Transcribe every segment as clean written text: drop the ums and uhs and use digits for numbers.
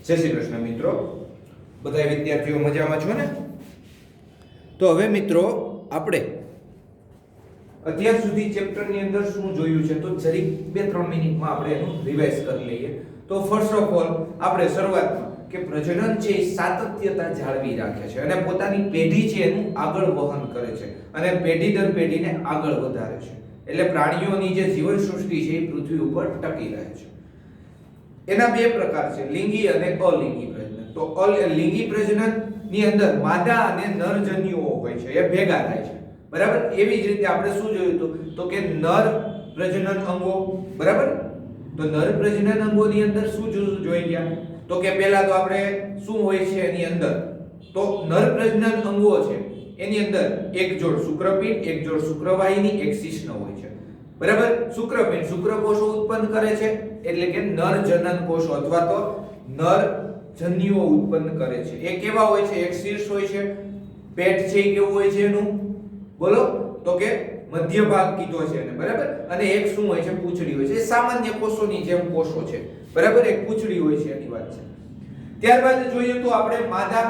જય શ્રી કૃષ્ણ મિત્રો, બધા વિદ્યાર્થીઓ મજામાં છો ને? તો હવે મિત્રો આપણે અત્યાર સુધી ચેપ્ટરની અંદર શું જોયું છે તો જરીક 2-3 મિનિટમાં આપણે એનું રિવાઇઝ કરી લઈએ. તો ફર્સ્ટ ઓફ ઓલ આપણે શરૂઆતમાં કે પ્રજનન છે એ સાતત્યતા જાળવી રાખે છે અને પોતાની પેઢી છે એનું આગળ વહન કરે છે અને પેઢી દર પેઢીને આગળ વધારે છે. એટલે પ્રાણીઓની જે જીવન સૃષ્ટિ છે એ પૃથ્વી ઉપર ટકી રહે છે. એના બે પ્રકાર છે, લિંગી અને અલિંગી પ્રજનન. તો લિંગી પ્રજનન ની અંદર માદા અને નરજન્યુઓ હોય છે, એ ભેગા થાય છે, બરાબર. એવી જ રીતે આપણે શું જોયું તો કે નર પ્રજનન અંગો, બરાબર. તો નર પ્રજનન અંગોની અંદર શું જોઈ ગયા તો કે પહેલા તો આપણે શું હોય છે એની અંદર, તો નર પ્રજનન અંગો છે એની અંદર એક જોડ શુક્રપિંડ, એક જોડ શુક્રવાહિની, એક શિશ્ન હોય છે, બરાબર. શુક્રપિંડ શુક્રકોષો ઉત્પન્ન કરે છે, એટલે કે નર જનન કોષો અથવા તો નર જન્યુઓ ઉત્પન્ન કરે છે. એ કેવા હોય છે? એક શીર્ષ હોય છે, પેટ છે એ કેવું હોય છે એનું, બોલો, તો કે મધ્ય ભાગ કીધો છે એને, બરાબર. અને એક શું હોય છે? પૂંછડી હોય છે. એ સામાન્ય કોષોની જેમ કોષો છે, બરાબર. એક પૂંછડી હોય છે એની વાત છે. ત્યારબાદ જોઈએ તો આપણે માદા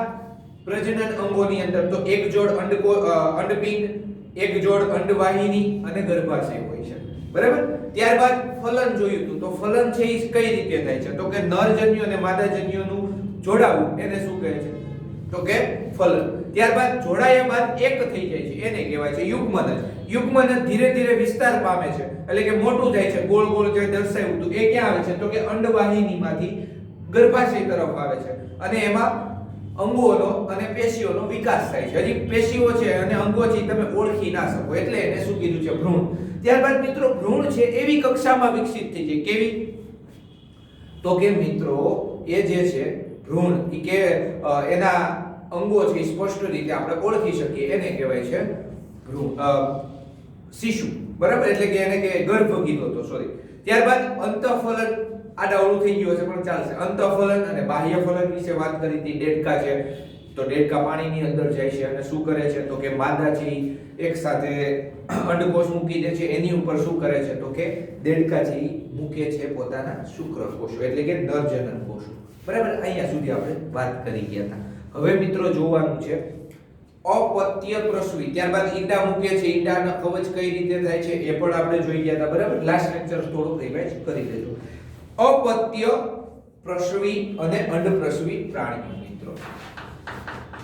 પ્રજનન અંગોની અંદર તો એક જોડ અંડપિંડ, એક જોડ અંડવાહિની અને ગર્ભાશય હોય છે, બરાબર. ત્યારબાદ ફલન જોયું તો ફલન છે એ કઈ રીતે થાય છે તો કે નરજન્યુ અને માદાજન્યુનું જોડાવું એને શું કહે છે તો કે ફલન. ત્યારબાદ જોડાયા બાદ એક થઈ જાય છે એને કહેવાય છે યુગ્મનજ. યુગ્મનજ ધીરે ધીરે વિસ્તાર પામે છે, એટલે કે મોટું થાય છે. ગોળ ગોળ જે દર્શાવ્યું હતું એ ક્યાં આવે છે તો કે અંડવાહિનીમાંથી ગર્ભાશય તરફ આવે છે અને એમાં અંગોનો અને પેશીઓનો વિકાસ થાય છે. હજી પેશીઓ છે અને અંગો છે તમે ઓળખી ના શકો, એટલે એને શું કીધું છે? ભ્રૂણ. ત્યારબાદ મિત્રો ભ્રૂણ છે એવી કક્ષામાં વિકસિત થઈ જાય, કેવી તો કે મિત્રો એ જે છે ભ્રૂણ કે એના અંગો છે સ્પષ્ટ રીતે આપણે ઓળખી શકીએ એને કહેવાય છે ભ્રૂણ, શિશુ, બરાબર. એટલે કે એને કે ગર્ભ કીધો તો, સોરી. ત્યારબાદ અંતઃફલન આડાવડું થઈ ગયું છે પણ ચાલશે. અંતઃફલન અને બાહ્યફલન વિશે વાત કરી હતી. દેડકા છે તો દેડકા પાણીની અંદર જાય છે અને શું કરે છે તો કે માદા છે એક સાથે અંડકોષ મૂકી દે છે, એની ઉપર શું કરે છે તો કે દેડકા છે મૂકે છે પોતાના શુક્રકોષો, એટલે કે નરજનન કોષો, બરાબર. અહીંયા સુધી આપણે વાત કરી ગયા હતા. હવે મિત્રો જોવાનું છે અપત્ય પ્રસવી. ત્યારબાદ ઈંડા મૂકે છે, ઈંડાનો કવચ કઈ રીતે થાય છે એ પણ આપણે જોઈ ગયા હતા, બરાબર. લાસ્ટ લેક્ચર થોડું રિવાઇઝ કરી દેજો. અપત્ય પ્રસવી અને અંડપ્રસવી પ્રાણીઓ મિત્રો,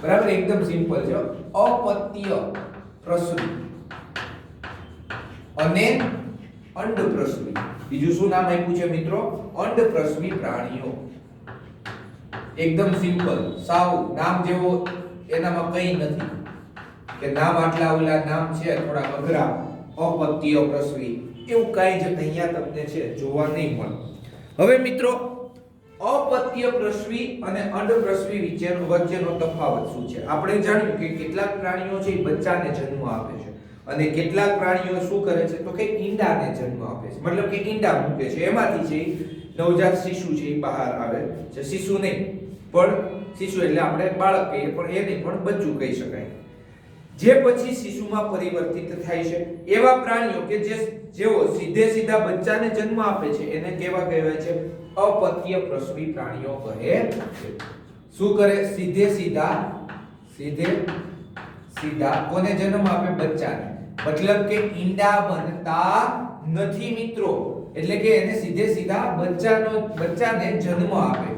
બરાબર. એકદમ સિમ્પલ છે. અપત્ય પ્રસવી અને અંડપ્રસવી. બીજું શું નામ આપ્યું છે મિત્રો? અંડપ્રસવી પ્રાણીઓ. એકદમ સિમ્પલ, સાવ નામ જેવો એનામાં કંઈ નથી કે નામ આટલા ઓલા નામ છે થોડા અઘરા. અપત્ય પ્રસવી એવું કાંઈ જ અહીંયા તમને છે જોવા નહીં મળે. હવે મિત્રો અપત્ય પ્રસવી અને અંડપ્રસવી વચ્ચેનો તફાવત શું છે? આપણે જાણ્યું કે કેટલાક પ્રાણીઓ છે બચ્ચાને જન્મ આપે છે અને કેટલાક પ્રાણીઓ શું કરે છે તો કે ઈંડાને જન્મ આપે છે, મતલબ કે ઈંડા મૂકે છે. એમાંથી છે નવજાત શિશુ છે બહાર આવે છે. શિશુ નહીં પણ શિશુ એટલે આપણે બાળક કહીએ પણ એ નહીં પણ બચ્ચું કહી શકાય, જે પછી શિશુમાં પરિવર્તિત થાય છે. એવા પ્રાણીઓ કે જેઓ સીધા બચ્ચાને જન્મ આપે છે એને કેવા કહેવાય છે? અપત્ય પ્રસવી પ્રાણીઓ કહે છે. શું કરે? સીધે સીધા કોને જન્મ આપે? બચ્ચાને. મતલબ કે ઈંડા બનતા નથી મિત્રો, એટલે કે એને સીધા બચ્ચાને જન્મ આપે.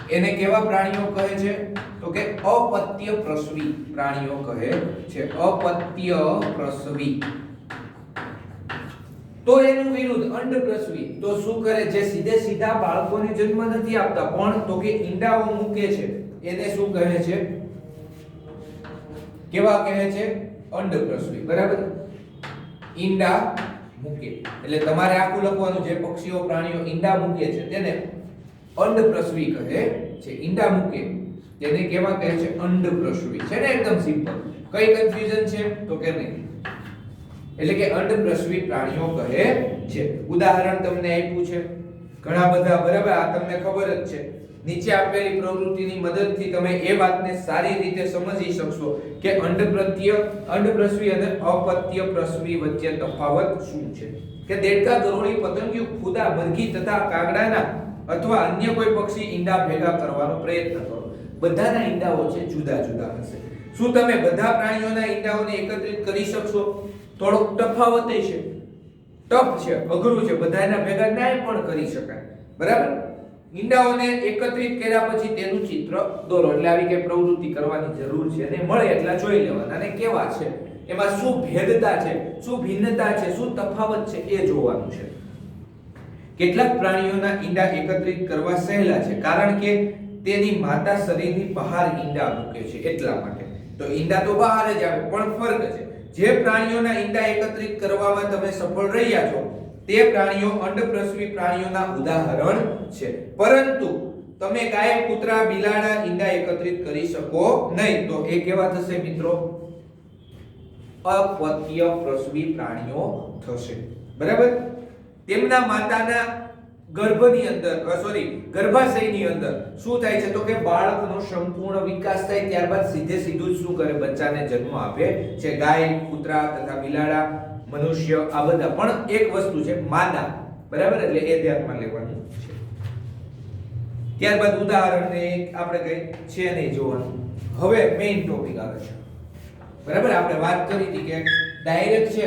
એને કેવા પ્રાણીઓ કહે છે તો કે અપત્ય પ્રસવી પ્રાણીઓ કહે છે. અપત્ય પ્રસવી. તો એનું વિરુદ્ધ અંડપ્રસવી તો શું કરે? જે સીધા બાળકોને જન્મ નથી આપતા પણ તો કે ઈંડાઓ મૂકે છે એને શું કહે છે? કેવા કહે છે? અંડપ્રસવી, બરાબર. ઈંડા મૂકે એટલે તમારે આખું લખવાનું, જે પક્ષીઓ પ્રાણીઓ ઈંડા મૂકે છે તેને અંડપ્રસવી કહે છે. ઈંડા મૂકે તેને કેવા કહે છે? અંડપ્રસવી. છે ને એકદમ સિમ્પલ. કઈ કન્ફ્યુઝન છે તો કે નહીં? એટલે કે અંડપ્રસવી પ્રાણીઓ કહે છે. ઉદાહરણ તમને આપ્યું છે ઘણા બધા, બરાબર. આ તમને ખબર જ છે. નીચે આપેલી પ્રવૃત્તિની મદદથી તમે એ વાતને સારી રીતે સમજી શકશો કે અંડપ્રસવી અને અપત્ય પ્રસવી વચ્ચે તફાવત શું છે. કે દેડકા, ગરોળી, પતંગિયું, ખુદા, મરઘી તથા કાગડાના અથવા અન્ય કોઈ પક્ષી ઈંડા ભેગા કરવાનો પ્રયત્ન કરો. બધાના ઈંડાઓ છે જુદા જુદા હશે. શું તમે બધા પ્રાણીઓના ઈંડાઓને એકત્રિત કરી શકશો? થોડોક તફાવત છે, ટફ છે, અઘરું છે. બધાના ભેગા ના પણ કરી શકાય. બરાબર? ઈંડાઓને એકત્રિત કર્યા પછી તેનું ચિત્ર દોરો. એટલે આવી કે પ્રવૃત્તિ કરવાની જરૂર છે અને મળે એટલા જોઈ લેવાના અને કેવા છે, એમાં શું ભેદતા છે, શું ભિન્નતા છે, શું તફાવત છે એ જોવાનું છે. કેટલાક પ્રાણીઓના ઈંડા એકત્રિત કરવા સહેલા છે કારણ કે તેની માતા શરીરની બહાર ઈંડા મૂકે છે એટલા માટે. તો ઈંડા તો બહાર જ આવે, પણ ફરક છે. જે પ્રાણીઓના ઈંડા એકત્રિત કરવામાં તમે સફળ રહ્યા છો તે પ્રાણીઓ અંડપ્રસવી પ્રાણીઓના ઉદાહરણ છે. પરંતુ તમે ગાય, કૂતરા, બિલાડા ઈંડા એકત્રિત કરી શકો નહીં. તો એ કેવા થશે મિત્રો? અપત્ય પ્રસવી પ્રાણીઓ થશે. બરાબર? તેમના માતાના ગર્ભાશયની અંદર શું થાય છે? તો કે બાળકનો સંપૂર્ણ વિકાસ થાય. ત્યારબાદ સીધું જ શું કરે? બચ્ચાને જન્મ આપે છે. ગાય, કૂતરા તથા બિલાડા, મનુષ્ય આ બધા. પણ એક વસ્તુ છે, માદા. બરાબર? એટલે એ ધ્યાનમાં લેવાનું છે. ત્યારબાદ ઉદાહરણને આપણે કઈ છે નહીં જોવાનું. હવે મેઈન ટોપિક આવે છે. બરાબર? આપણે વાત કરી હતી કે ડાયરેક્ટ છે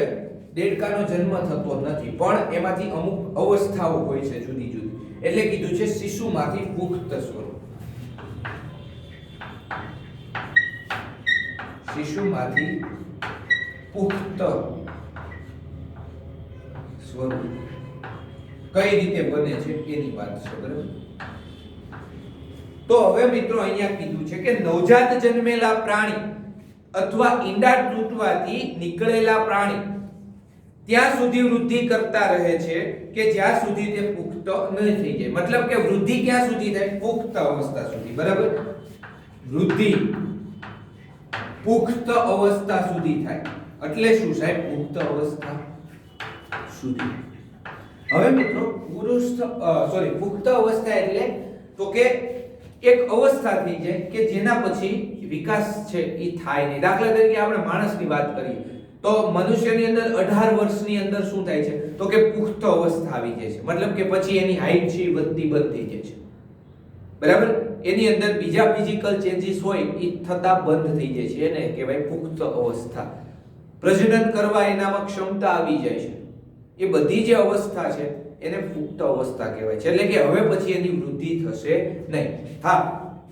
દેડકાનો જન્મ થતો નથી, પણ એમાંથી અમુક અવસ્થાઓ હોય છે જુદી જુદી. એટલે કીધું છે શિશુમાંથી પુખ્ત સ્વરૂપ. શિશુમાંથી પુખ્ત સ્વરૂપ કઈ રીતે બને છે એની વાત છે. બરાબર? તો હવે મિત્રો અહીંયા કીધું છે કે નવજાત જન્મેલા પ્રાણી અથવા ઈંડા તૂટવાથી નીકળેલા પ્રાણી ત્યાં સુધી વૃદ્ધિ કરતા રહે છે કે જ્યાં સુધી તે પુખ્ત ન થઈ જાય. મતલબ કે વૃદ્ધિ ક્યાં સુધી થાય? પુખ્ત અવસ્થા સુધી. બરાબર? વૃદ્ધિ પુખ્ત અવસ્થા સુધી થાય. એટલે શું સાહેબ? પુખ્ત અવસ્થા સુધી. હવે મિત્રો પુખ્ત અવસ્થા એટલે તો કે એક અવસ્થા થઈ જાય કે જેના પછી વિકાસ છે એ થાય નહીં. દાખલા તરીકે આપણે માણસની વાત કરીએ તો મનુષ્યની અંદર 18 વર્ષની અંદર શું થાય છે? તો કે પુખ્ત અવસ્થા આવી જાય છે. મતલબ કે પછી એની હાઈટ છે વધતી બંધ થઈ જાય છે. બરાબર? એની અંદર બીજા ફિઝિકલ ચેન્જીસ હોય એ થતા બંધ થઈ જાય છે. એને કહેવાય પુખ્ત અવસ્થા. પ્રજનન કરવા એનામાં ક્ષમતા આવી જાય છે. એ બધી જે અવસ્થા છે એને પુખ્ત અવસ્થા કહેવાય છે. એટલે કે હવે પછી એની વૃદ્ધિ થશે નહીં. હા,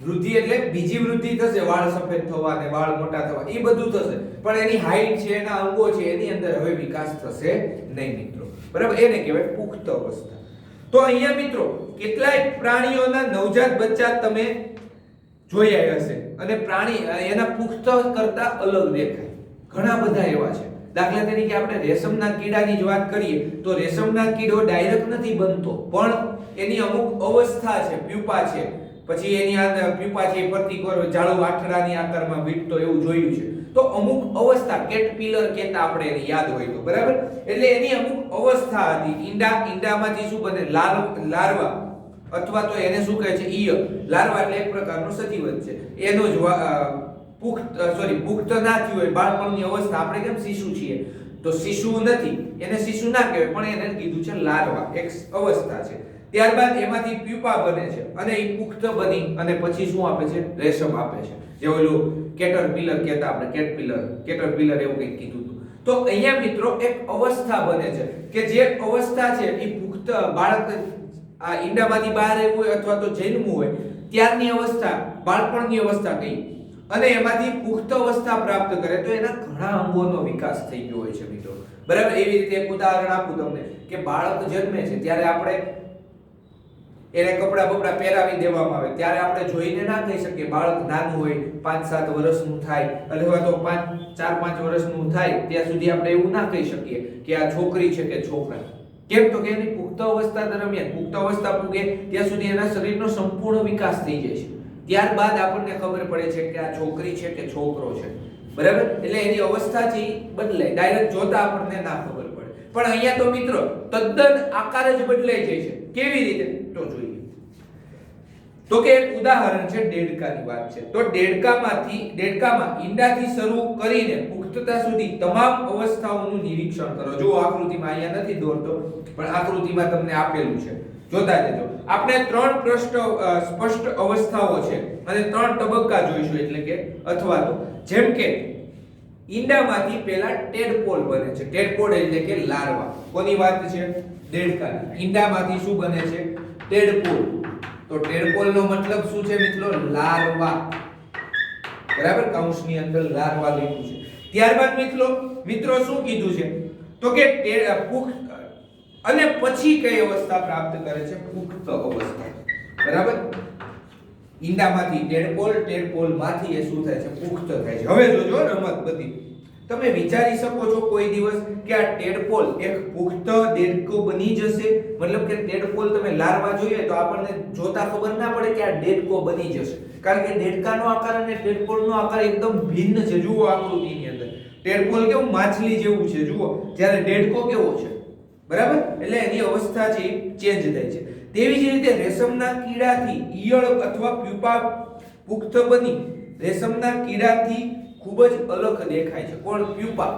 વૃદ્ધિ એટલે બીજી વૃદ્ધિ થશે, વાળ સફેદ થવા ને વાળ મોટા થવા, એ બધું થશે, પણ એની હાઈટ છે, એના અંગો છે, એની અંદર હવે વિકાસ થશે નહીં મિત્રો. બરાબર? એને કહેવાય પુખ્ત અવસ્થા. તો અહીંયા મિત્રો કેટલાય પ્રાણીઓના નવજાત બચ્ચા તમે જોયા હશે અને પ્રાણી એના પુખ્ત કરતા અલગ દેખાય. ઘણા બધા એવા છે. દાખલા તરીકે આપણે રેશમના કીડાની જ વાત કરીએ તો રેશમના કીડો ડાયરેક્ટ નથી બનતો, પણ એની અમુક અવસ્થા છે, પ્યુપા છે, પછી એની અંદર પ્યુપા છે પ્રતિકોર જાળો આઠડાની આકારમાં વીંટતો એવું જોયું છે. તો અમુક અવસ્થા કેટરપિલર કહેતા આપણે એને યાદ હોય તો. બરાબર? એટલે એની અમુક અવસ્થા હતી. ઈંડામાંથી શું બને? લાર્વા અથવા તો એને શું કહે છે? ઈયળ. લાર્વા એટલે એક પ્રકારનો સજીવન છે. એનો જ પુખ્ત ના થયું હોય બાળપણની અવસ્થા. આપણે કેમ શિશુ છીએ તો શિશુ નથી, એને શિશુ ના કહેવાય, પણ એને કીધું છે લાર્વા, એક અવસ્થા છે. ત્યારબાદ એમાંથી પ્યુપા બને છે અને એ પુખ્ત બની અને પછી શું આપે છે? રેશમ આપે છે. જે ઓલું કેટરપિલર કહેતા આપણે, કેટરપિલર એવું કંઈક કીધું હતું. તો અહીંયા મિત્રો એક અવસ્થા બને છે કે જે અવસ્થા છે એ પુખ્ત બાળક આ ઈંડામાંથી બહાર આવ્યું હોય અથવા તો જન્મવું હોય ત્યારની અવસ્થા, બાળપણની અવસ્થા કઈ, અને એમાંથી પુખ્ત અવસ્થા પ્રાપ્ત કરે તો એના ઘણા અંગોનો વિકાસ થઈ ગયો હોય છે મિત્રો. બરાબર? એવી રીતે એક ઉદાહરણ આપું તમને કે બાળક જન્મે છે ત્યારે આપણે એને કપડા પહેરાવી દેવામાં આવે ત્યારે આપણે જોઈને ના કહી શકીએ. બાળક નાનું હોય, 5-7 વર્ષનું થાય અથવા તો 4-5 વર્ષનું થાય ત્યાં સુધી આપણે એવું ના કહી શકીએ કે આ છોકરી છે કે છોકરા. કેમ? તો કે એની પુખ્ત અવસ્થા દરમિયાન, પુખ્ત અવસ્થા પૂગે ત્યાં સુધી એના શરીરનો સંપૂર્ણ વિકાસ થઈ જાય છે. ત્યારબાદ આપણને ખબર પડે છે કે આ છોકરી છે કે છોકરો છે. બરાબર? એટલે એની અવસ્થા છે બદલાય. ડાયરેક્ટ જોતા આપણને ના ખબર પડે. પણ અહીંયા તો મિત્રો તદ્દન આકાર જ બદલાઈ જાય છે. કેવી રીતે? તો જોઈએ. તો કે એક ઉદાહરણ છે દેડકાની વાત છે. તો દેડકામાં ઈંડાથી શરૂ કરીને પુખ્તતા સુધી તમામ અવસ્થાઓનું નિરીક્ષણ કરો. જો આકૃતિમાં અહીંયા નથી દોરતો પણ આકૃતિમાં તમને આપેલું છે. જોતા જજો. આપણે 3 સ્પષ્ટ અવસ્થાઓ છે અને 3 તબક્કા જોઈશું, એટલે કે અથવા તો જેમ કે ઈંડામાંથી પહેલા ટેડપોલ બને છે. ટેડપોલ એટલે કે લાર્વા. કોની વાત છે? દેડકાની. ઈંડામાંથી શું બને છે? ટેડપોલ. તો ટેડપોલનો મતલબ શું છે મિત્રો? લાર્વા. બરાબર, કૌંસની અંદર લાર્વા લખ્યું છે. ત્યારબાદ મિત્રો શું કીધું છે? તો કે પુખ્ત અને પછી કઈ અવસ્થા પ્રાપ્ત કરે છે? પુખ્ત અવસ્થા. બરાબર, ઈંડામાંથી ટેડપોલ, ટેડપોલમાંથી એ શું થાય છે? પુખ્ત થાય છે. હવે જોજો રમત બધી. તમે વિચારી શકો છો કોઈ દિવસ કે આ ટેડપોલ એક પુખ્ત દેડકો બની જશે? મતલબ કે ટેડપોલ તમે લાર્વા જોઈએ તો આપણને જોતા ખબર ના પડે કે આ દેડકો બની જશે, કારણ કે દેડકાનો આકાર અને ટેડપોલનો આકાર એકદમ ભિન્ન છે. જુઓ આકૃતિની અંદર ટેડપોલ કેવું માછલી જેવું છે, જુઓ, જ્યારે દેડકો કેવો છે. બરાબર, એટલે એની અવસ્થા છે ચેન્જ થાય છે. તેવી જ રીતે રેશમના કીડાથી ઈયળ અથવા પ્યુપા પુખ્ત બની રેશમના કીડાથી ખૂબ જ અલગ દેખાય છે. કોણ? પ્યુપા.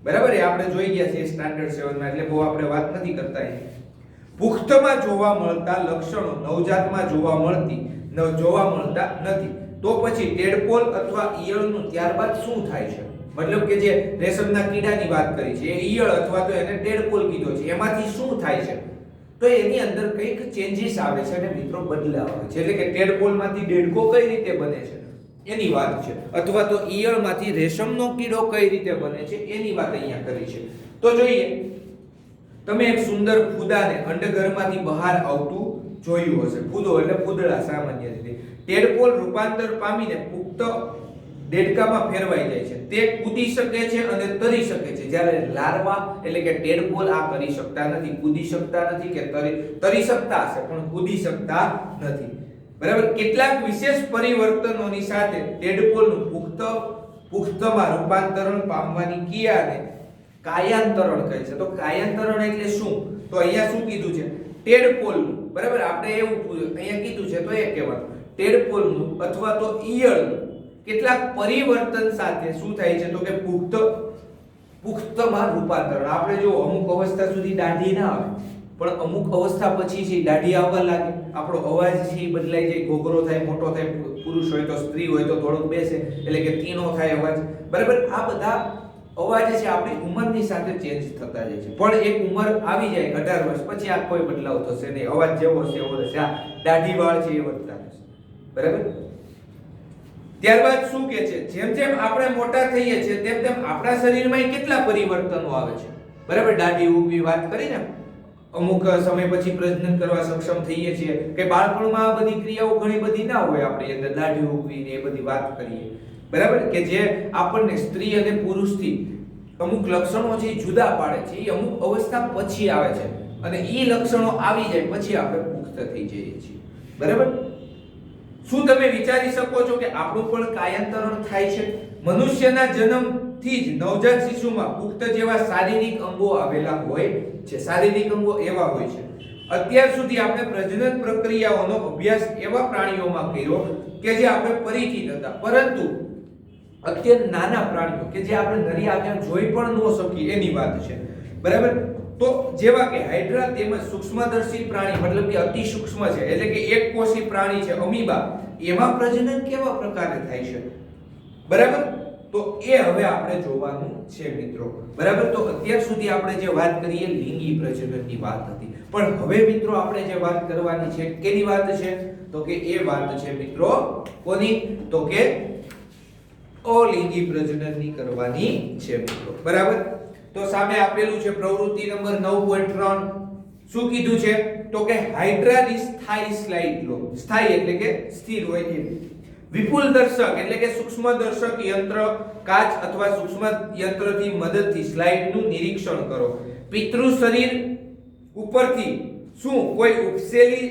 બરાબર, એ આપણે જોઈ ગયા છે સ્ટાન્ડર્ડ 7 માં, એટલે બહુ આપણે વાત નથી કરતા. પુખ્તમાં જોવા મળતા લક્ષણો નવજાતમાં જોવા મળતા નથી. તો પછી ટેડપોલ અથવા ઈયળનું ત્યારબાદ શું થાય છે? મતલબ કે જે રેશમના કીડાની વાત કરી છે, એ ઈયળ અથવા તો એને ટેડપોલ કીધો છે, એમાંથી શું થાય છે? તો એની અંદર કંઈક ચેન્જીસ આવે છે અને મિત્રો બદલાવ આવે છે. એટલે કે ટેડપોલમાંથી દેડકો કઈ રીતે બને છે એની વાત છે, અથવા તો ઈયળમાંથી રેશમનો કીડો કઈ રીતે બને છે એની વાત અહીંયા કરી છે. તો જોઈએ, તમે એક સુંદર ફૂદાને અંડગર્ભમાંથી બહાર આવતું જોયું હશે. ફૂદો એટલે ફૂદડા સામાન્ય રીતે. ટેડપોલ રૂપાંતર પામીને પુખ્ત દેડકામાં ફેરવાઈ જાય છે. તે કૂદી શકે છે અને તરી શકે છે, જ્યારે લાર્વા એટલે કે ટેડપોલ આ કરી શકતા નથી. કૂદી શકતા નથી કે તરી શકતા હશે પણ કૂદી શકતા નથી. બરાબર, કેટલાક વિશેષ પરિવર્તનોની સાથે ટેડપોલનું પુખ્તમાં રૂપાંતરણ પામવાની ક્રિયાને કાયાંતરણ કહે છે. તો કાયાંતરણ એટલે શું? તો અહીંયા શું કીધું છે? ટેડપોલનું. બરાબર, આપણે એવું અહીંયા કીધું છે તો એ કહેવાનું ટેડપોલનું અથવા તો ઈયળનું કેટલાક પરિવર્તન સાથે શું થાય છે? તો કે પુખ્તમાં રૂપાંતરણ. આપણે જો અમુક અવસ્થા સુધી દાઢી ના આવે, પણ અમુક અવસ્થા પછી છે દાઢી આવવા લાગે, આપણો અવાજ છે એ બદલાઈ જાય, ઘોઘરો થાય, મોટો થાય, પુરુષ હોય તો સ્ત્રી હોય તો થોડોક બેસે, એટલે કે તીનો થાય અવાજ. બરાબર, આ બધા અવાજ છે આપણી ઉંમરની સાથે ચેન્જ થતા જાય છે. પણ એક ઉંમર આવી જાય 18 વર્ષ પછી આ કોઈ બદલાવ થશે નહીં. અવાજ જેવો હશે એવો રહેશે. આ દાઢી વાળ છે એ વધતા રહેશે. બરાબર, ત્યારબાદ શું કહે છે? જેમ જેમ આપણે મોટા થઈએ છીએ તેમ તેમ આપણા શરીરમાં કેટલા પરિવર્તનો આવે છે. બરાબર, દાઢી ઉગવી વાત કરીને, અમુક સમય પછી પ્રજનન કરવા સક્ષમ થઈએ છીએ કે બાળપણમાં આ બધી ક્રિયાઓ ઘણી બધી ના હોય આપણી અંદર, દાઢી ઉગવી ને એ બધી વાત કરીએ. બરાબર, કે જે આપણને સ્ત્રી અને પુરુષથી અમુક લક્ષણો છે જુદા પાડે છે, એ અમુક અવસ્થા પછી આવે છે અને એ લક્ષણો આવી જાય પછી આપણે પુખ્ત થઈ જઈએ છીએ. બરાબર, શું તમે વિચારી શકો છો કે આપણું પણ કાયાંતરણ થાય છે? મનુષ્યના જન્મથી જ નવજાત શિશુમાં પુખ્ત જેવા શારીરિક અંગો આવેલા હોય છે. શારીરિક અંગો એવા હોય છે. અત્યાર સુધી આપણે પ્રજનન પ્રક્રિયાઓનો અભ્યાસ એવા પ્રાણીઓમાં કર્યો કે જે આપણે પરિચિત હતા, પરંતુ અત્યંત નાના પ્રાણીઓ કે જે આપણે નરી આંખે જોઈ પણ ન શકીએ એની વાત છે. બરાબર, તો જેવા કે હાઇડ્રા તેમજ સૂક્ષ્મદર્શી પ્રાણી, મતલબ કે અતિ સૂક્ષ્મ છે, એટલે કે એક કોષી પ્રાણી છે અમીબા, એમાં પ્રજનન કેવા પ્રકારે થાય છે? બરાબર, તો એ હવે આપણે જોવાનું છે મિત્રો. બરાબર, તો અત્યાર સુધી આપણે જે વાત કરી એ લિંગી પ્રજનનની વાત હતી, પણ હવે મિત્રો આપણે જે વાત કરવાની છે કેની વાત છે? તો કે એ વાત છે મિત્રો કોની? તો કે અલિંગી પ્રજનનની કરવાની છે મિત્રો. બરાબર, તો સામે આપેલું છે પ્રવૃત્તિ નંબર 9.3. શું કીધું છે? તો કે હાઇડ્રાની સ્થાયી સ્લાઇડ લો. સ્થાયી એટલે કે સ્થિર હોય છે. વિપુલ દર્શક એટલે કે સૂક્ષ્મ દર્શક યંત્ર, કાચ અથવા સૂક્ષ્મ યંત્રથી મદદથી સ્લાઇડનું નિરીક્ષણ કરો. પિતૃ શરીર ઉપરથી શું કોઈ ઉપસેલી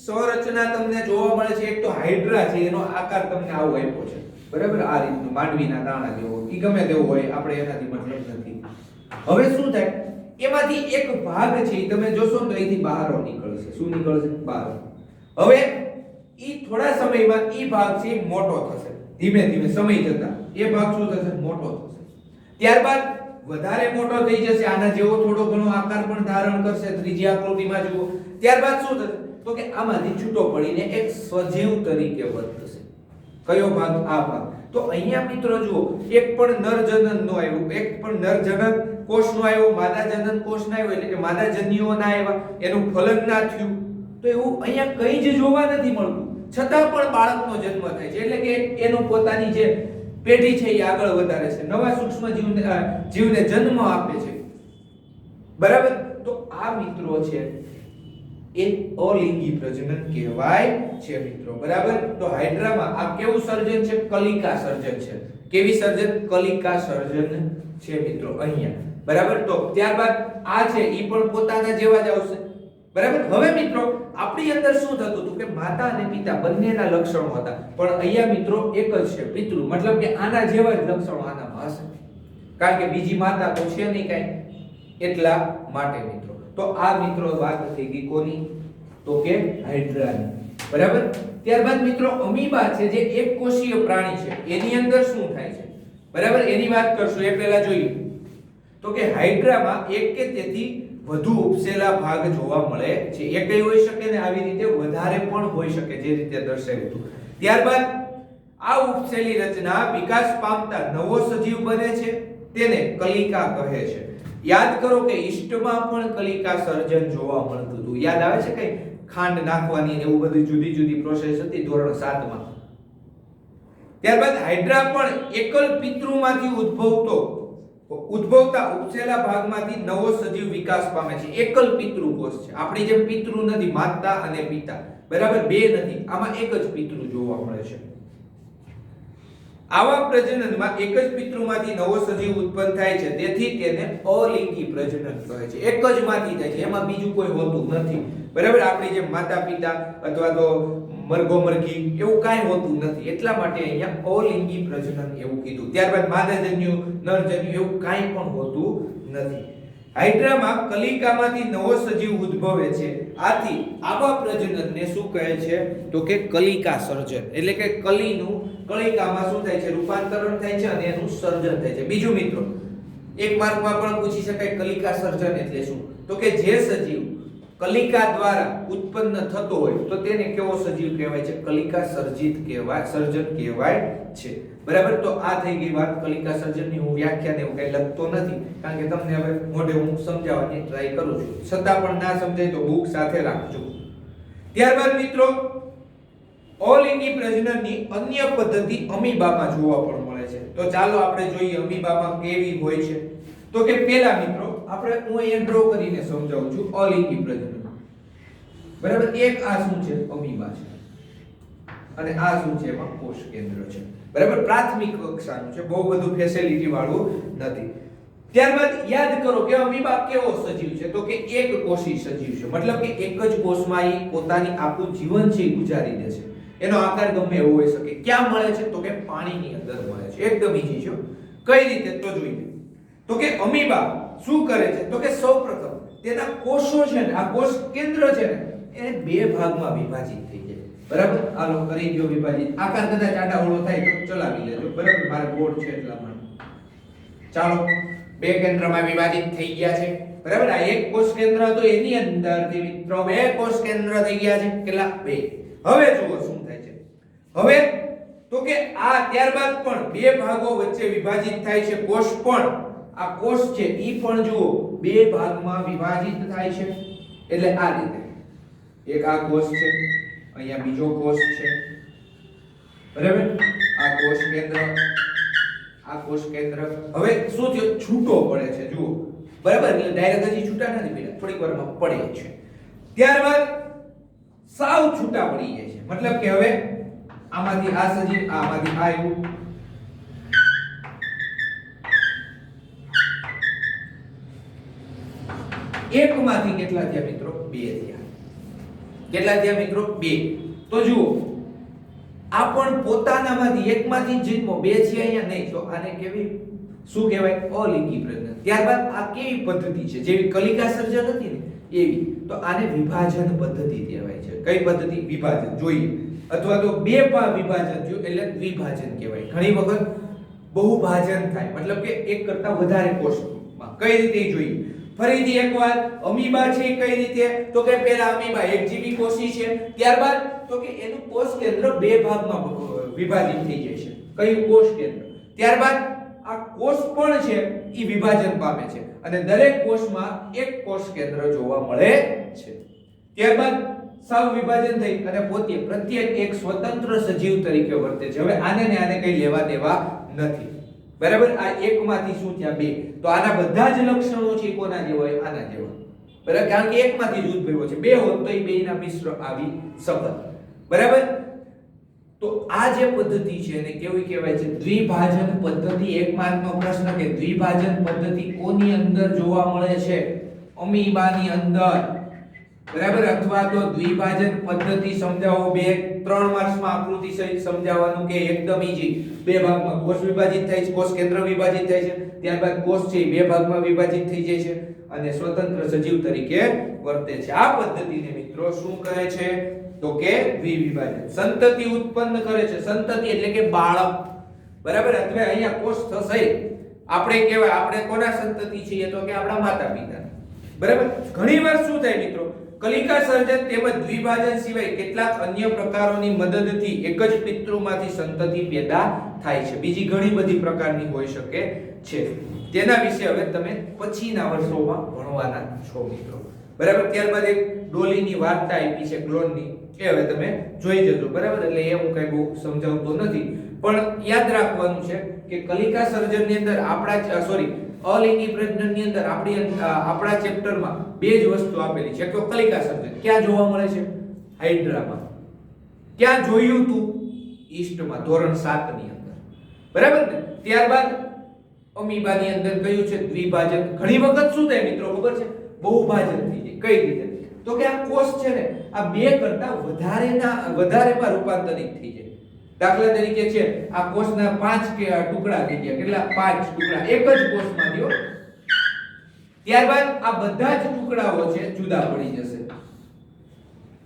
સંરચના તમને જોવા મળે છે? એક તો હાઇડ્રા છે, એનો આકાર તમને આવો આપ્યો છે. બરાબર, આ રીતનું માંડવીના દાણા જેવો, ઈ ગમે તેવો હોય, આપણે એનાથી મતલબ નથી. હવે શું થાય? એમાંથી એક ભાગ છે તમે જોશો તો અહીંથી બહાર નીકળશે. શું નીકળશે? બહાર. હવે ઈ થોડા સમયમાં ઈ ભાગ છે મોટો થશે. ધીમે ધીમે સમય જતા એ ભાગ શું થશે? મોટો થશે. ત્યારબાદ વધારે મોટો થઈ જશે, આના જેવો થોડો ઘણો આકાર પણ ધારણ કરશે, ત્રીજી આકૃતિમાં જુઓ. ત્યારબાદ શું થશે તો કે આમાંથી છૂટો પડીને એક સજીવ તરીકે વર્તશે. કયો ભાગ? આ ભાગ. તો અહીંયા મિત્રો જુઓ, એક પણ નરજનન નો આવ્યો, એક પણ નરજનન કોષ નો આવ્યો, માદા જનન કોષ ના આવ્યો, એટલે કે માદા જન્યુઓ ના આવ્યા, એનું ફલન ના થયું. તો એવું અહીંયા કંઈ જ જોવા નથી મળતું, છતાં પણ બાળકનો જન્મ થાય છે, એટલે કે એનું પોતાની જે પેઢી છે એ આગળ વધારે છે, નવા સૂક્ષ્મ જીવને જન્મ આપે છે. બરાબર. તો આ મિત્રો છે એ અલિંગી પ્રજનન કહેવાય છે મિત્રો. બરાબર. તો હાઇડ્રામાં આ કેવું સર્જન છે? કલિકા સર્જન છે. કેવી સર્જન? કલિકા સર્જન છે મિત્રો અહીંયા. બરાબર. તો ત્યારબાદ આ છે ઈ પણ પોતાના જેવા જ આવશે. બરાબર. હવે મિત્રો આપણી અંદર શું થતું હતું કે માતા અને પિતા બંનેના લક્ષણો હતા, પણ અહીંયા મિત્રો એક જ છે, પિતૃ. મતલબ કે આના જેવા જ લક્ષણો આનામાં હશે, કારણ કે બીજી માતા તો છે નહીં કાંઈ, એટલા માટે મિત્રો. તો આ મિત્રો વાત થઈ ગઈ કોની? તો કે હાઇડ્રાની. બરાબર. ત્યારબાદ મિત્રો અમીબા છે જે એક કોષીય પ્રાણી છે, એની અંદર શું થાય છે? બરાબર. એની વાત કરશું એ પહેલા જોઈએ તો કે હાઇડ્રામાં એક કે તેથી વધુ ઉપસેલા ભાગ જોવા મળે છે. એકય હોઈ શકે ને આવી રીતે વધારે પણ હોઈ શકે, જે રીતે દર્શાવ્યું હતું. ત્યારબાદ આ ઉપસેલી રચના વિકાસ પામતા નવો સજીવ બને છે, તેને કલિકા કહે છે. યાદ કરો કે ઈસ્ટમાં પણ કલિકા સર્જન જોવા મળતું હતું. યાદ આવે છે કઈ? ખાંડ નાખવાની ને એવું બધું જુદી જુદી પ્રોસેસ હતી ધોરણ 7 માં. ત્યારબાદ હાઇડ્રા પણ એકલ પિતૃમાંથી ઉદ્ભવતા ઉપસેલા ભાગમાંથી નવો સજીવ વિકાસ પામે છે. એકલ પિતૃ કોષ છે. આપણી જેમ પિતૃ નથી, માતા અને પિતા. બરાબર. બે નથી, આમાં એક જ પિતૃ જોવા મળે છે. આવા પ્રજનનમાં એક જ પિતૃમાંથી નવો સજીવ ઉત્પન્ન થાય છે, તેથી તેને અલિંગી પ્રજનન કહે છે. એક જ માંથી થાય છે, એમાં બીજું કોઈ હોતું નથી. બરાબર. આપણી જેમ માતા પિતા અથવા તો મરઘો મરઘી એવું કાંઈ હોતું નથી, એટલા માટે અહીંયા અલિંગી પ્રજનન એવું કીધું. ત્યારબાદ માદાજન્યુ નરજન્યુ એવું કાંઈ પણ હોતું નથી. હાઇડ્રામાં કલિકામાંથી નવો સજીવ ઉદ્ભવે છે, આથી આવા પ્રજનનને શું કહે છે? તો કે કલિકા સર્જન. એટલે કે કલીનું કલિકામાં શું થાય છે? રૂપાંતરણ થાય છે અને એનું સર્જન થાય છે. બીજું મિત્રો એક માર્કમાં પણ પૂછી શકાય કલિકા સર્જન એટલે શું? તો કે જે સજીવ કલિકા દ્વારા ઉત્પન્ન થતો હોય તો તેને કેવો સજીવ કહેવાય છે? કલિકા સર્જિત કહેવાય, સર્જન કહેવાય છે. બરાબર. તો આ થઈ ગઈ વાત કલિકા સર્જનની. હું વ્યાખ્યાને એવું કઈ લખતો નથી, કારણ કે તમને હવે મોઢે હું સમજાવવાની ટ્રાય કરું છું, છતાં પણ ના સમજાય તો બુક સાથે રાખજો. ત્યારબાદ મિત્રો અલિંગી પ્રજનનની અન્ય પદ્ધતિ અમીબામાં જોવા પણ મળે છે. તો ચાલો આપણે જોઈએ અમીબામાં કેવી હોય છે. તો કે પહેલા મિત્રો આપણે હું અહીંયા ડ્રો કરીને સમજાવું છું અલિંગી પ્રજનન. બરાબર. એક આ શું છે? અમીબા છે, અને આ શું છે? એમાં કોષ કેન્દ્ર છે. બરાબર. પ્રાથમિક કક્ષાનું છે, બહુ બધું ફેસિલિટી વાળું નથી. ત્યારબાદ યાદ કરો કે અમીબા કેવો સજીવ છે? તો કે એક કોષી સજીવ છે. મતલબ કે એક જ કોષમાં એ પોતાની આખું જીવન છે ગુજારી દે છે. એનો આકાર ગમે એવો હોઈ શકે. ક્યાં મળે છે? તો કે પાણીની અંદર મળે છે. એકદમ ઈઝી છે. કઈ રીતે? તો જોઈએ. તો કે અમીબા શું કરે છે? તો કે સૌપ્રથમ તેના કોષો છે ને, આ કોષ કેન્દ્ર છે ને, એને બે ભાગમાં વિભાજિત થઈ જાય. બરાબર. આલો કરી દો વિભાજિત. આકાર કદાચ આડાઅવળો થાય તો ચલાવી લેજો. બરાબર. મારે બોર્ડ છે એટલા માટે. ચાલો, બે કેન્દ્રમાં વિભાજિત થઈ ગયા છે. બરાબર. આ એક કોષ કેન્દ્ર હતો, એની અંદરથી મિત્રો બે કોષ કેન્દ્ર થઈ ગયા છે. કેટલા? બે. હવે જુઓ શું થાય છે. હવે તો કે આ ત્યારબાદ પણ બે ભાગો વચ્ચે વિભાજિત થાય છે. કોષ પણ, આ કોષ છે ઈ પણ જુઓ બે ભાગમાં વિભાજિત થાય છે. એટલે આ રીતે એક આ કોષ છે, અહીંયા બીજો કોષ છે. બરાબર. આ કોષ કેન્દ્ર, આ કોષ કેન્દ્ર. હવે શું થયું? છૂટો પડે છે. જુઓ. બરાબર. એટલે ડાયરેક્ટ હજી છૂટા નથી પડ્યા, થોડીક વારમાં પડે છે. ત્યારબાદ સાવ છૂટા પડી જાય છે. મતલબ કે હવે આમાંથી આ સજીવ, આમાંથી આ આવ્યું. એકમાંથી કેટલા થયા મિત્રો? બે થયા. કેટલા થયા મિત્રો? બે. તો જુઓ આ પણ પોતાનામાંથી એકમાંથી જન્મો, બે છે અહીંયા નહીં, તો આને કેવી શું કહેવાય? અલિંગી પ્રજનન. ત્યારબાદ આ કેવી પદ્ધતિ છે? જેવી કલિકા સર્જન હતી ને એવી. તો આને વિભાજન પદ્ધતિ કહેવાય છે. કઈ પદ્ધતિ? વિભાજન. જોઈએ. અથવા તો બે વિભાજન થયું એટલે દ્વિભાજન કહેવાય. ઘણી વખત બહુભાજન થાય, મતલબ કે એક કરતા વધારે કોષમાં. કઈ રીતે જોઈએ? ફરીથી એકવાર અમીબા છે કઈ રીતે? તો કે પહેલા અમીબા એકજીવી કોષી છે, ત્યારબાદ તો કે એનું કોષ કેન્દ્ર બે ભાગમાં વિભાજિત થઈ જાય છે. કયું? કોષ કેન્દ્ર. ત્યારબાદ આ કોષ પણ છે એ વિભાજન પામે છે અને દરેક કોષમાં એક કોષ કેન્દ્ર જોવા મળે છે. ત્યારબાદ સાવ વિભાજન થઈ અને પોતે પ્રત્યેક એક સ્વતંત્ર સજીવ તરીકે વર્તે છે. હવે આને ને આને કઈ લેવા દેવા નથી, બરાબર? આ એકમાંથી શું થયા? બે. તો આના બધા જ લક્ષણો છે કોના જેવા હોય? આના જેવા, બરાબર? કારણ કે એકમાંથી જ ઉદ્ભવ્યો છે. બે હોત તો એ બેયના મિશ્ર આવી શકત, બરાબર? તો આ જે પદ્ધતિ છે એને કેવી કહેવાય છે? દ્વિભાજન પદ્ધતિ. એક માર્કનો પ્રશ્ન કે દ્વિભાજન પદ્ધતિ કોની અંદર જોવા મળે છે? અમીબાની અંદર, બરાબર? અથવા તો દ્વિભાજન પદ્ધતિ સમજાવો. 2-3 માર્ક્સમાં આકૃતિ સહિત સમજાવવાનું કે એકદમ ઈઝી. બે ભાગમાં કોષ વિભાજિત થાય છે, કોષ કેન્દ્ર વિભાજિત થાય છે, ત્યારબાદ કોષ છે બે ભાગમાં વિભાજિત થઈ જાય છે અને સ્વતંત્ર સજીવ તરીકે વર્તે છે. આ પદ્ધતિને મિત્રો શું કહે છે? તો કે દ્વિવિભાજન. સંતતિ ઉત્પન્ન કરે છે. સંતતિ એટલે કે બાળક, બરાબર? અથવા અહીંયા કોષ થશે. આપણે કહેવાય આપણે કોના સંતતિ છીએ? તો કે આપણા માતા પિતા, બરાબર? ઘણીવાર શું થાય મિત્રો? કલિકા સર્જન તેમજ દ્વિભાજન સિવાય કેટલાક અન્ય પ્રકારોની મદદથી એક જ પિતૃમાંથી સંતતિ પેદા થાય છે. બીજી ઘણી બધી પ્રકારની હોઈ શકે છે. તેના વિશે હવે તમે પછીના વર્ષોમાં ભણવાના છો મિત્રો, બરાબર? ત્યારબાદ એક ડોલીની વાર્તા આપી છે ક્લોનની, એ હવે તમે જોઈ જજો, બરાબર? એટલે એ હું કઈ બહુ સમજાવતો નથી, પણ યાદ રાખવાનું છે કે કલિકા સર્જનની અંદર અલિંગી પ્રજનનની અંદર આપણા ચેપ્ટરમાં બે જ વસ્તુ આપેલી છે. તો કલિકા સર્જન ક્યાં જોવા મળે છે? હાઇડ્રામાં. ક્યાં જોયું તું? ઈસ્ટમાં, ધોરણ 7 ની અંદર, બરાબર ને? ત્યારબાદ અમીબાની અંદર કયું છે? દ્વિભાજન. ઘણી વખત શું થાય મિત્રો ખબર છે? બહુભાજન થઈ જાય. કઈ રીતે? તો કે આ કોષ છે ને આ બે કરતા વધારેમાં રૂપાંતરિત થઈ જાય. દાખલા તરીકે છે આ કોષના 5 ટુકડા થઈ ગયા. કેટલા? 5 ટુકડા એક જ કોષમાંથી હો. ત્યારબાદ આ બધા જ ટુકડાઓ છે જુદા પડી જશે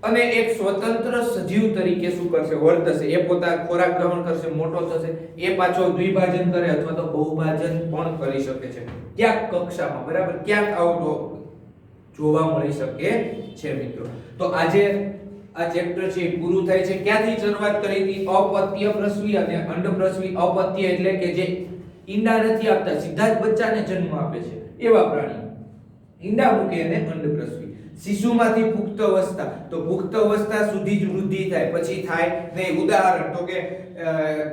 અને એક સ્વતંત્ર સજીવ તરીકે શું કરશે? વર્તશે. એ પોતાનો ખોરાક ગ્રહણ કરશે, મોટો થશે, એ પાછો દ્વિભાજન કરે અથવા તો બહુભાજન પણ કરી શકે છે. ક્યાંક કક્ષામાં, બરાબર? ક્યાંક આવતો જોવા મળી શકે છે મિત્રો. તો આજે આ ચેપ્ટર છે પૂરું થાય છે. ક્યાંથી શરૂઆત કરી હતી? અપત્ય પ્રસવી અને અંડપ્રસવી. અપત્ય એટલે કે જે ઈંડા નથી આપતા, સીધા જ બચ્ચાને જન્મ આપે છે એવા પ્રાણી. ઈંડા મૂકે અને અંડપ્રસવી. શિશુમાંથી પુખ્ત અવસ્થા, તો પુખ્ત અવસ્થા સુધી જ વૃદ્ધિ થાય, પછી થાય નહીં. ઉદાહરણ તો કે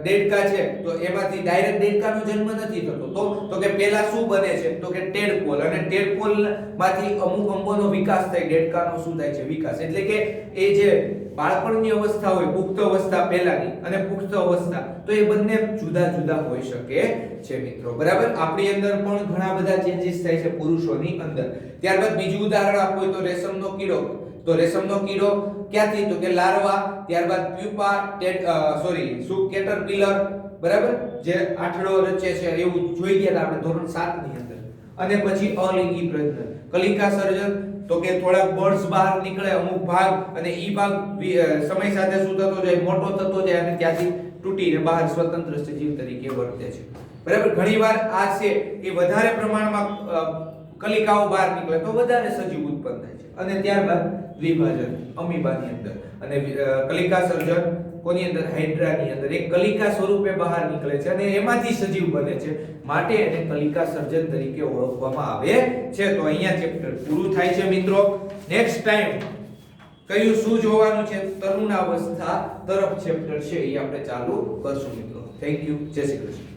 દેડકા છે તો એમાંથી ડાયરેક્ટ દેડકાનો જન્મ નથી થતો. તો કે પહેલા શું બને છે? તો કે ટેડપોલ, અને ટેડપોલ માંથી અમુક અંગોનો વિકાસ થાય. દેડકાનો શું થાય છે? વિકાસ. એટલે કે એ જે બાળપણની અવસ્થા હોય, પુખ્ત અવસ્થા પહેલાની અને પુખ્ત અવસ્થા, તો એ બંને જુદા જુદા હોઈ શકે છે મિત્રો, બરાબર? આપણી અંદર પણ ઘણા બધા ચેન્જીસ થાય છે પુરુષોની અંદર. ત્યારબાદ બીજું ઉદાહરણ આપવું હોય તો રેશમનો કીડો. તો રેશમનો કીડો ક્યાંથી? તો કે લાર્વા, ત્યારબાદ પ્યુપા, કેટરપિલર, બરાબર? જે આઠડો રચે છે એવું જોઈ ગયા આપણે ધોરણ 7 ની અંદર. અને પછી અલિંગી પ્રજનન. કલિકા સર્જન તો કે થોડાક બર્ડ્સ બહાર નીકળે અમુક ભાગ, અને ઈ ભાગ સમય સાથે શું થતો જાય? મોટો થતો જાય અને ત્યાંથી તૂટીને બહાર સ્વતંત્ર સજીવ તરીકે વર્તે છે, બરાબર? ઘણીવાર આ છે એ વધારે પ્રમાણમાં કલિકાઓ બહાર નીકળે તો વધારે સજીવ ઉત્પન્ન થાય છે. અને ત્યારબાદ દ્વિભાજન અમીબાની અંદર, અને કલિકા સર્જન કોની અંદર? હાઇડ્રાની અંદર. એક કલિકા સ્વરૂપે બહાર નીકળે છે અને એમાંથી સજીવ બને છે, માટે એને કલિકા સર્જન તરીકે ઓળખવામાં આવે છે. તો અહીંયા ચેપ્ટર પૂરું થાય છે મિત્રો. નેક્સ્ટ ટાઈમ કયું શું જોવાનું છે? તરુણાવસ્થા તરફ ચેપ્ટર છે એ આપણે ચાલુ કરશું મિત્રો. Thank you. જય શ્રી કૃષ્ણ.